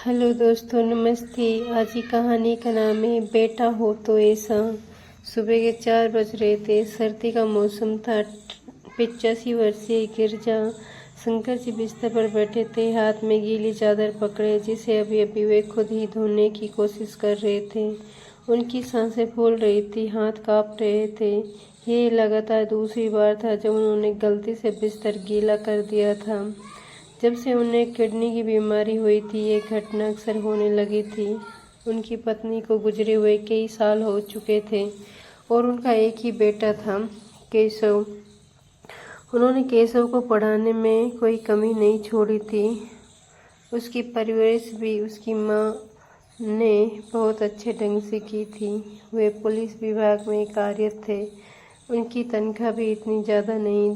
Hello दोस्तों, नमस्ते। आज की कहानी का नाम है बेटा हो तो ऐसा। सुबह के 4 बज रहे थे। सर्दी का मौसम था। 85 वर्षीय गिरजा शंकर जी बिस्तर पर बैठे थे, हाथ में गीली चादर पकड़े जिसे अभी अभी वे खुद ही धोने की कोशिश कर रहे थे। उनकी सांसें फूल रही थी, हाथ कांप रहे थे। ये लगातार दूसरी बार था जब उन्होंने गलती से बिस्तर गीला कर दिया था। जब से उन्हें किडनी की बीमारी हुई थी, ये घटना अक्सर होने लगी थी। उनकी पत्नी को गुजरे हुए कई साल हो चुके थे और उनका एक ही बेटा था, केशव। उन्होंने केशव को पढ़ाने में कोई कमी नहीं छोड़ी थी। उसकी परवरिश भी उसकी माँ ने बहुत अच्छे ढंग से की थी। वे पुलिस विभाग में कार्यरत थे। उनकी तनख्वाह भी इतनी ज़्यादा नहीं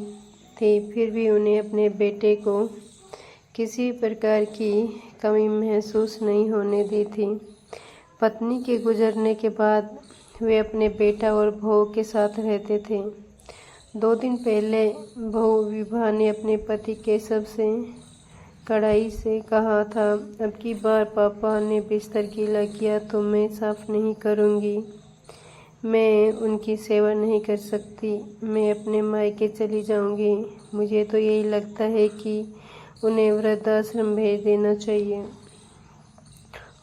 थी, फिर भी उन्हें अपने बेटे को किसी प्रकार की कमी महसूस नहीं होने दी थी। पत्नी के गुजरने के बाद वे अपने बेटा और बहू के साथ रहते थे। 2 दिन पहले बहू विभा ने अपने पति केशव से कड़ाई से कहा था, अब की बार पापा ने बिस्तर गीला किया तो मैं साफ नहीं करूँगी। मैं उनकी सेवा नहीं कर सकती। मैं अपने मायके चली जाऊँगी। मुझे तो यही लगता है कि उन्हें वृद्धाश्रम भेज देना चाहिए।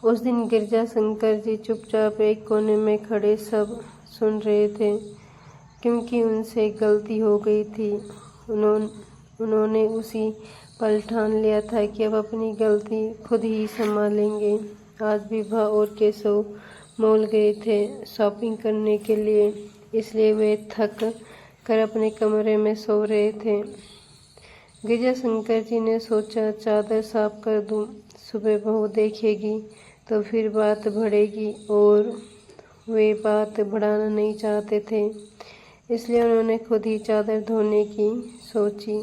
उस दिन गिरजा शंकर जी चुपचाप एक कोने में खड़े सब सुन रहे थे, क्योंकि उनसे गलती हो गई थी। उन्होंने उसी पल ठान लिया था कि अब अपनी गलती खुद ही संभालेंगे। आज विभा और केशव मॉल गए थे शॉपिंग करने के लिए, इसलिए वे थक कर अपने कमरे में सो रहे थे। गिरजा शंकर जी ने सोचा, चादर साफ कर दूं, सुबह बहू देखेगी तो फिर बात बढ़ेगी, और वे बात बढ़ाना नहीं चाहते थे, इसलिए उन्होंने खुद ही चादर धोने की सोची।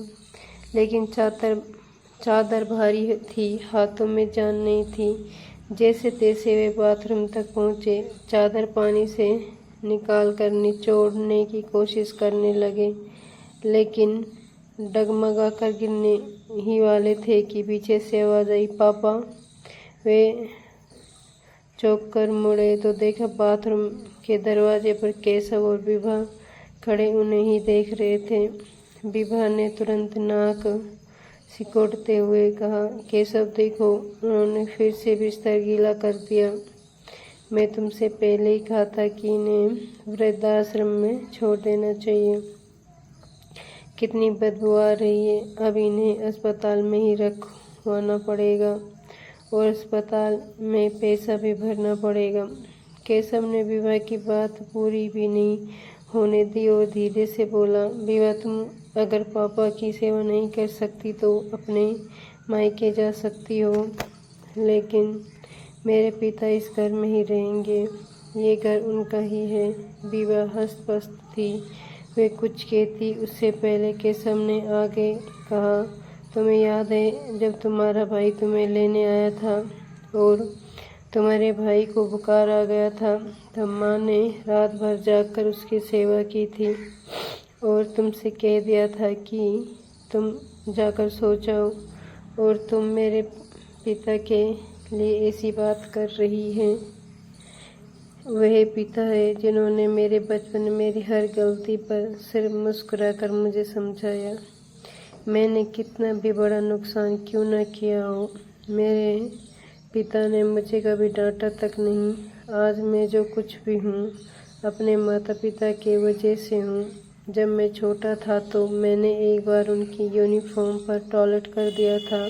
लेकिन चादर भारी थी, हाथों में जान नहीं थी। जैसे तैसे वे बाथरूम तक पहुँचे। चादर पानी से निकालकर निचोड़ने की कोशिश करने लगे, लेकिन डगमगा कर गिरने ही वाले थे कि पीछे से आवाज आई, पापा। वे चौंक कर मुड़े तो देखा बाथरूम के दरवाजे पर केशव और विभा खड़े उन्हें ही देख रहे थे। विभा ने तुरंत नाक सिकोड़ते हुए कहा, केशव देखो, उन्होंने फिर से बिस्तर गीला कर दिया। मैं तुमसे पहले ही कहा था कि इन्हें वृद्धाश्रम में छोड़ देना चाहिए। कितनी बदबू आ रही है। अब इन्हें अस्पताल में ही रखवाना पड़ेगा और अस्पताल में पैसा भी भरना पड़ेगा। केशव ने विभा की बात पूरी भी नहीं होने दी और धीरे से बोला, विभा, तुम अगर पापा की सेवा नहीं कर सकती तो अपने मायके जा सकती हो, लेकिन मेरे पिता इस घर में ही रहेंगे। ये घर उनका ही है। विभा हस्त-पस्त थी। वे कुछ कहती उससे पहले केशव ने आगे कहा, तुम्हें याद है जब तुम्हारा भाई तुम्हें लेने आया था और तुम्हारे भाई को बुखार आ गया था, तब माँ ने रात भर जागकर उसकी सेवा की थी और तुमसे कह दिया था कि तुम जाकर सो जाओ, और तुम मेरे पिता के लिए ऐसी बात कर रही हैं। वह पिता है जिन्होंने मेरे बचपन में मेरी हर गलती पर सिर्फ मुस्कुराकर मुझे समझाया। मैंने कितना भी बड़ा नुकसान क्यों न किया हो, मेरे पिता ने मुझे कभी डांटा तक नहीं। आज मैं जो कुछ भी हूँ, अपने माता पिता के वजह से हूँ। जब मैं छोटा था तो मैंने एक बार उनकी यूनिफॉर्म पर टॉयलेट कर दिया था।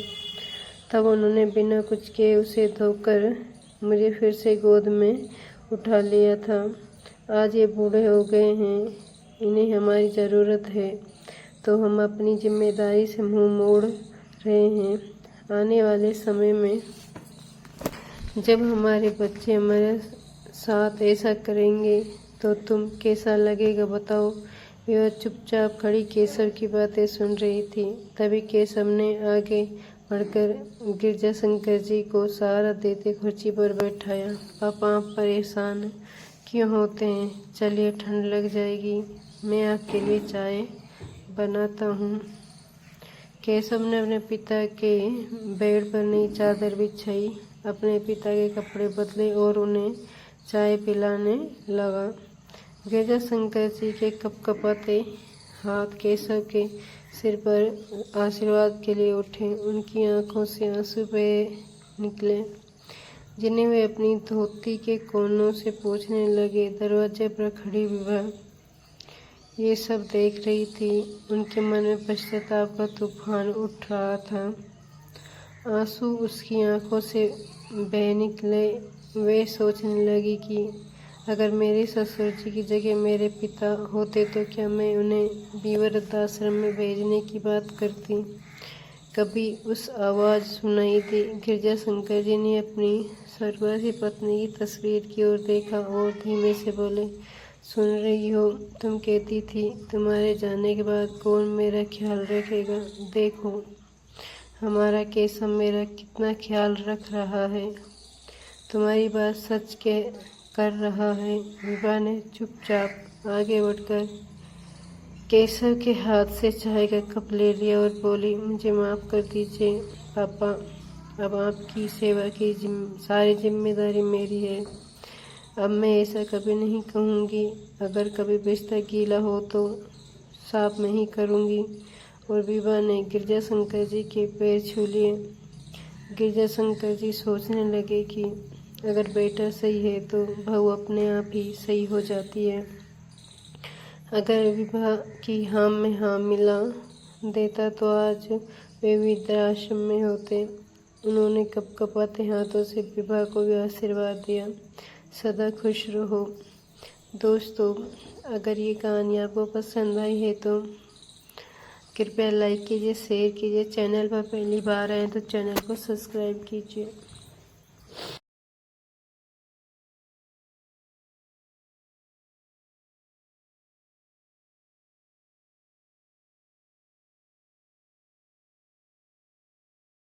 तब उन्होंने बिना कुछ किए उसे धोकर मुझे फिर से गोद में उठा लिया था। आज ये बूढ़े हो गए हैं, इन्हें हमारी ज़रूरत है, तो हम अपनी जिम्मेदारी से मुंह मोड़ रहे हैं। आने वाले समय में जब हमारे बच्चे हमारे साथ ऐसा करेंगे तो तुम कैसा लगेगा बताओ। वह चुपचाप खड़ी केशव की बातें सुन रही थी। तभी केशव ने आगे बढ़कर गिरजा शंकर जी को सहारा देते कुर्सी पर बैठाया। पापा, आप परेशान क्यों होते हैं? चलिए, ठंड लग जाएगी, मैं आपके लिए चाय बनाता हूँ। केशव ने अपने पिता के बेड पर नई चादर बिछाई। अपने पिता के कपड़े बदले और उन्हें चाय पिलाने लगा। गिरजाशंकर जी के कपकपाते हाथ केशव के सिर पर आशीर्वाद के लिए उठे। उनकी आंखों से आंसू बह निकले, जिन्हें वे अपनी धोती के कोनों से पोंछने लगे। दरवाजे पर खड़ी विभा ये सब देख रही थी। उनके मन में पश्चाताप का तूफान उठ रहा था। आंसू उसकी आंखों से बह निकले। वे सोचने लगी कि अगर मेरे ससुर जी की जगह मेरे पिता होते तो क्या मैं उन्हें भी वृद्धाश्रम में भेजने की बात करती। कभी उस आवाज़ सुनाई दी। गिरजाशंकर जी ने अपनी स्वर्गवासी पत्नी की तस्वीर की ओर देखा और धीमे से बोले, सुन रही हो, तुम कहती थी तुम्हारे जाने के बाद कौन मेरा ख्याल रखेगा। देखो हमारा केशव मेरा कितना ख्याल रख रहा है। तुम्हारी बात सच कर रहा है। विभा ने चुपचाप आगे बढ़कर केशव के हाथ से चाय का कप ले लिया और बोली, मुझे माफ़ कर दीजिए पापा, अब आपकी सेवा की सारी जिम्मेदारी मेरी है। अब मैं ऐसा कभी नहीं कहूँगी। अगर कभी बिस्तर गीला हो तो साफ नहीं करूँगी। और विभा ने गिरजाशंकर जी के पैर छू लिए। गिरजाशंकर जी सोचने लगे कि अगर बेटा सही है तो बहू अपने आप ही सही हो जाती है। अगर विभा की हाँ में हाँ मिला देता तो आज वे वृद्धाश्रम में होते। उन्होंने कपकपाते हाथों से विभा को भी आशीर्वाद दिया। सदा खुश रहो। दोस्तों, अगर ये कहानी आपको पसंद आई है तो कृपया लाइक कीजिए, शेयर कीजिए। चैनल पर पहली बार आए तो चैनल को सब्सक्राइब कीजिए।